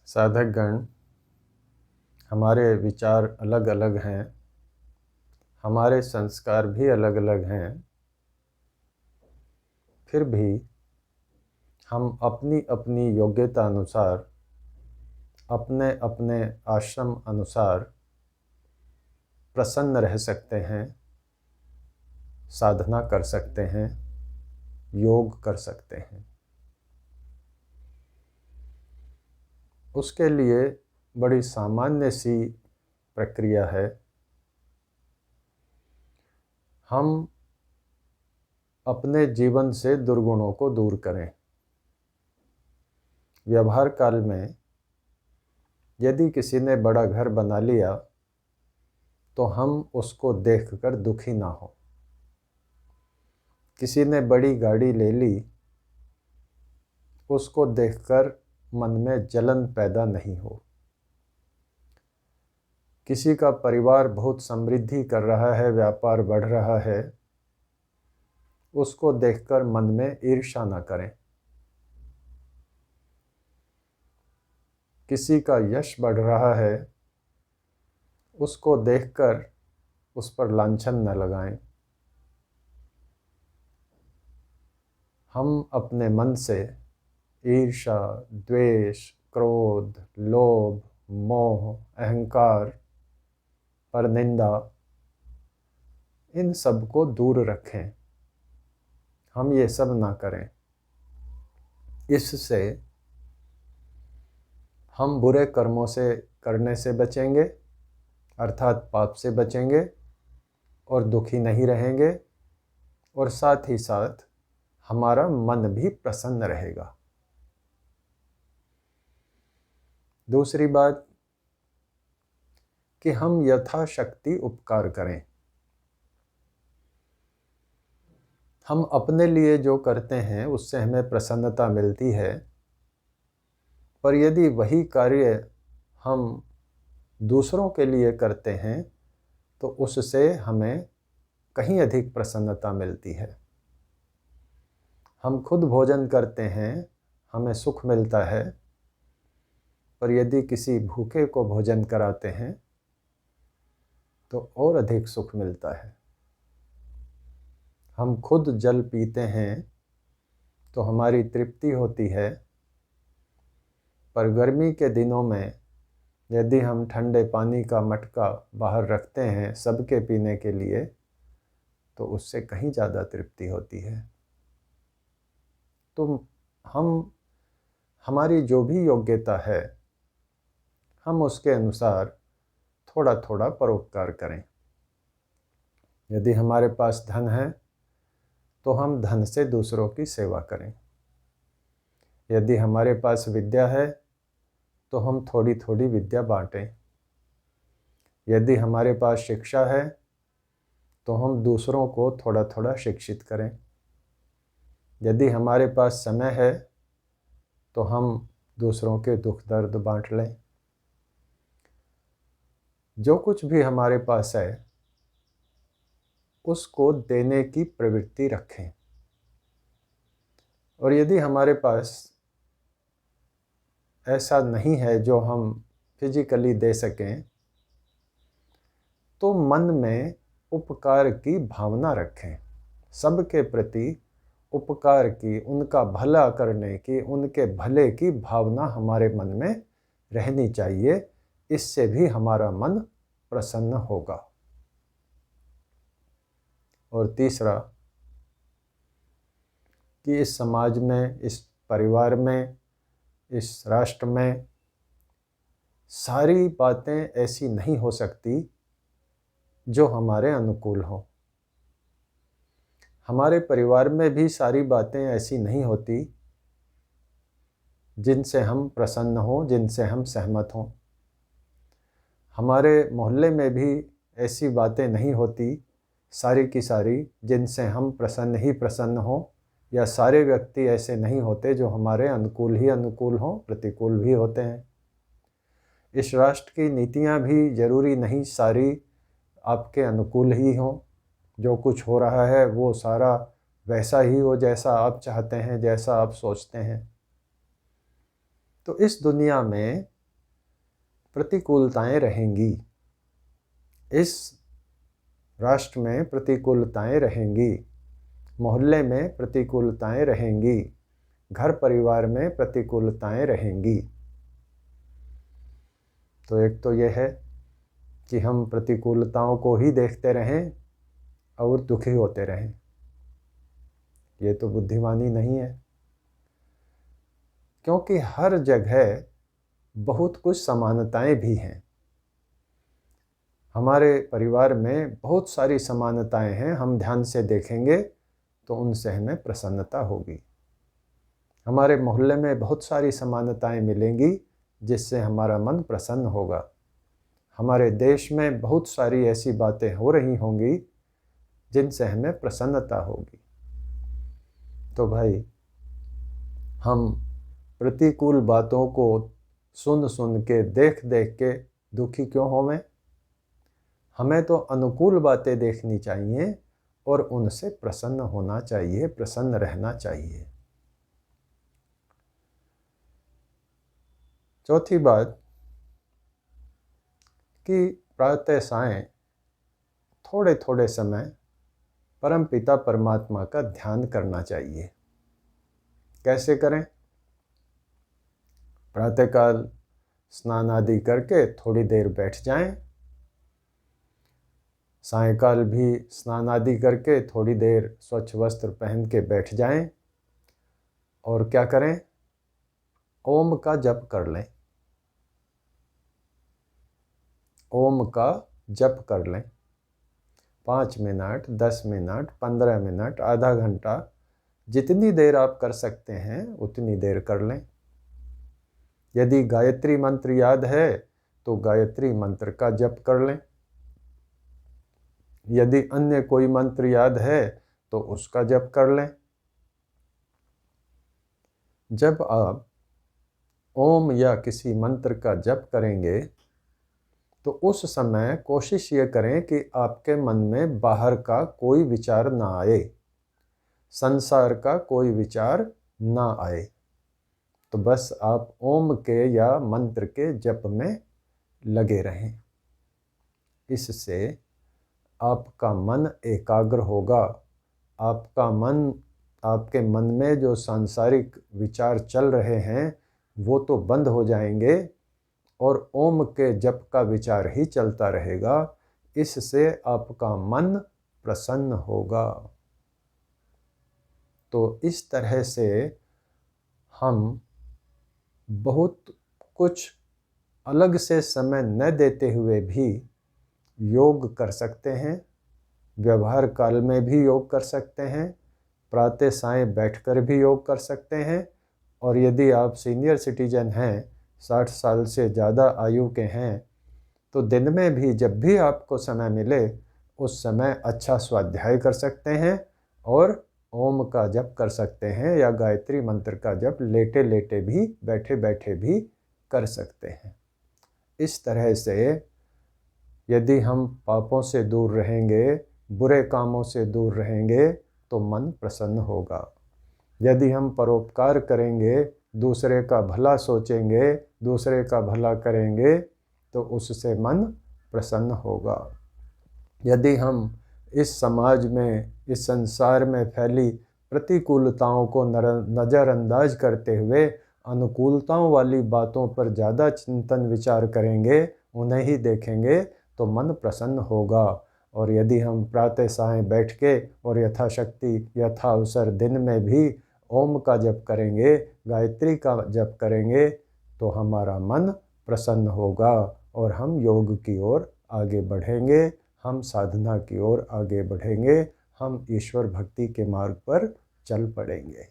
साधकगण, हमारे विचार अलग अलग हैं, हमारे संस्कार भी अलग अलग हैं, फिर भी हम अपनी अपनी योग्यता अनुसार, अपने अपने आश्रम अनुसार प्रसन्न रह सकते हैं, साधना कर सकते हैं, योग कर सकते हैं। उसके लिए बड़ी सामान्य सी प्रक्रिया है। हम अपने जीवन से दुर्गुणों को दूर करें। व्यवहार काल में यदि किसी ने बड़ा घर बना लिया तो हम उसको देखकर दुखी ना हो। किसी ने बड़ी गाड़ी ले ली, उसको देखकर मन में जलन पैदा नहीं हो। किसी का परिवार बहुत समृद्धि कर रहा है, व्यापार बढ़ रहा है, उसको देखकर मन में ईर्ष्या न करें। किसी का यश बढ़ रहा है, उसको देखकर उस पर लांछन न लगाएं। हम अपने मन से ईर्ष्या, द्वेष, क्रोध, लोभ, मोह, अहंकार, परनिंदा, इन सब को दूर रखें। हम ये सब ना करें। इससे हम बुरे कर्मों से करने से बचेंगे, अर्थात पाप से बचेंगे और दुखी नहीं रहेंगे, और साथ ही साथ हमारा मन भी प्रसन्न रहेगा। दूसरी बात कि हम यथाशक्ति उपकार करें। हम अपने लिए जो करते हैं उससे हमें प्रसन्नता मिलती है, पर यदि वही कार्य हम दूसरों के लिए करते हैं तो उससे हमें कहीं अधिक प्रसन्नता मिलती है। हम खुद भोजन करते हैं, हमें सुख मिलता है, पर यदि किसी भूखे को भोजन कराते हैं तो और अधिक सुख मिलता है। हम खुद जल पीते हैं तो हमारी तृप्ति होती है, पर गर्मी के दिनों में यदि हम ठंडे पानी का मटका बाहर रखते हैं सबके पीने के लिए तो उससे कहीं ज़्यादा तृप्ति होती है। तो हमारी जो भी योग्यता है हम उसके अनुसार थोड़ा थोड़ा परोपकार करें। यदि हमारे पास धन है तो हम धन से दूसरों की सेवा करें। यदि हमारे पास विद्या है तो हम थोड़ी थोड़ी विद्या बांटें। यदि हमारे पास शिक्षा है तो हम दूसरों को थोड़ा थोड़ा शिक्षित करें। यदि हमारे पास समय है तो हम दूसरों के दुख दर्द बांट लें। जो कुछ भी हमारे पास है उसको देने की प्रवृत्ति रखें। और यदि हमारे पास ऐसा नहीं है जो हम फिजिकली दे सकें तो मन में उपकार की भावना रखें। सबके प्रति उपकार की, उनका भला करने की, उनके भले की भावना हमारे मन में रहनी चाहिए। इससे भी हमारा मन प्रसन्न होगा। और तीसरा कि इस समाज में, इस परिवार में, इस राष्ट्र में सारी बातें ऐसी नहीं हो सकती जो हमारे अनुकूल हों। हमारे परिवार में भी सारी बातें ऐसी नहीं होती जिनसे हम प्रसन्न हों, जिनसे हम सहमत हों। हमारे मोहल्ले में भी ऐसी बातें नहीं होती सारी की सारी जिनसे हम प्रसन्न ही प्रसन्न हों, या सारे व्यक्ति ऐसे नहीं होते जो हमारे अनुकूल ही अनुकूल हों, प्रतिकूल भी होते हैं। इस राष्ट्र की नीतियां भी जरूरी नहीं सारी आपके अनुकूल ही हों। जो कुछ हो रहा है वो सारा वैसा ही हो जैसा आप चाहते हैं, जैसा आप सोचते हैं। तो इस दुनिया में प्रतिकूलताएं रहेंगी, इस राष्ट्र में प्रतिकूलताएं रहेंगी, मोहल्ले में प्रतिकूलताएं रहेंगी, घर परिवार में प्रतिकूलताएं रहेंगी। तो एक तो यह है कि हम प्रतिकूलताओं को ही देखते रहें और दुखी होते रहें, ये तो बुद्धिमानी नहीं है। क्योंकि हर जगह बहुत कुछ समानताएं भी हैं। हमारे परिवार में बहुत सारी समानताएं हैं, हम ध्यान से देखेंगे तो उनसे हमें प्रसन्नता होगी। हमारे मोहल्ले में बहुत सारी समानताएं मिलेंगी जिससे हमारा मन प्रसन्न होगा। हमारे देश में बहुत सारी ऐसी बातें हो रही होंगी जिनसे हमें प्रसन्नता होगी। तो भाई, हम प्रतिकूल बातों को सुन सुन के, देख देख के दुखी क्यों होवें? हमें तो अनुकूल बातें देखनी चाहिए और उनसे प्रसन्न होना चाहिए, प्रसन्न रहना चाहिए। चौथी बात कि प्रातः सायं थोड़े थोड़े समय परमपिता परमात्मा का ध्यान करना चाहिए। कैसे करें? प्रातःकाल स्नान आदि करके थोड़ी देर बैठ जाएं, सायंकाल भी स्नान आदि करके थोड़ी देर स्वच्छ वस्त्र पहन के बैठ जाएं और क्या करें? ओम का जप कर लें। ओम का जप कर लें। 5 मिनट, 10 मिनट, 15 मिनट, आधा घंटा, जितनी देर आप कर सकते हैं उतनी देर कर लें। यदि गायत्री मंत्र याद है तो गायत्री मंत्र का जप कर लें। यदि अन्य कोई मंत्र याद है तो उसका जप कर लें। जब आप ओम या किसी मंत्र का जप करेंगे तो उस समय कोशिश ये करें कि आपके मन में बाहर का कोई विचार ना आए, संसार का कोई विचार ना आए। तो बस आप ओम के या मंत्र के जप में लगे रहें। इससे आपका मन एकाग्र होगा। आपके मन में जो सांसारिक विचार चल रहे हैं वो तो बंद हो जाएंगे और ओम के जप का विचार ही चलता रहेगा। इससे आपका मन प्रसन्न होगा। तो इस तरह से हम बहुत कुछ अलग से समय न देते हुए भी योग कर सकते हैं। व्यवहार काल में भी योग कर सकते हैं, प्रातः सायं बैठकर भी योग कर सकते हैं। और यदि आप सीनियर सिटीजन हैं, 60 साल से ज़्यादा आयु के हैं, तो दिन में भी जब भी आपको समय मिले उस समय अच्छा स्वाध्याय कर सकते हैं और ओम का जप कर सकते हैं या गायत्री मंत्र का जप लेटे लेटे भी, बैठे बैठे भी कर सकते हैं। इस तरह से यदि हम पापों से दूर रहेंगे, बुरे कामों से दूर रहेंगे तो मन प्रसन्न होगा। यदि हम परोपकार करेंगे, दूसरे का भला सोचेंगे, दूसरे का भला करेंगे तो उससे मन प्रसन्न होगा। यदि हम इस समाज में, इस संसार में फैली प्रतिकूलताओं को नज़रअंदाज करते हुए अनुकूलताओं वाली बातों पर ज़्यादा चिंतन विचार करेंगे, उन्हें ही देखेंगे तो मन प्रसन्न होगा। और यदि हम प्रातः सायं बैठ के और यथाशक्ति यथाअवसर दिन में भी ओम का जप करेंगे, गायत्री का जप करेंगे तो हमारा मन प्रसन्न होगा और हम योग की ओर आगे बढ़ेंगे, हम साधना की ओर आगे बढ़ेंगे, हम ईश्वर भक्ति के मार्ग पर चल पड़ेंगे।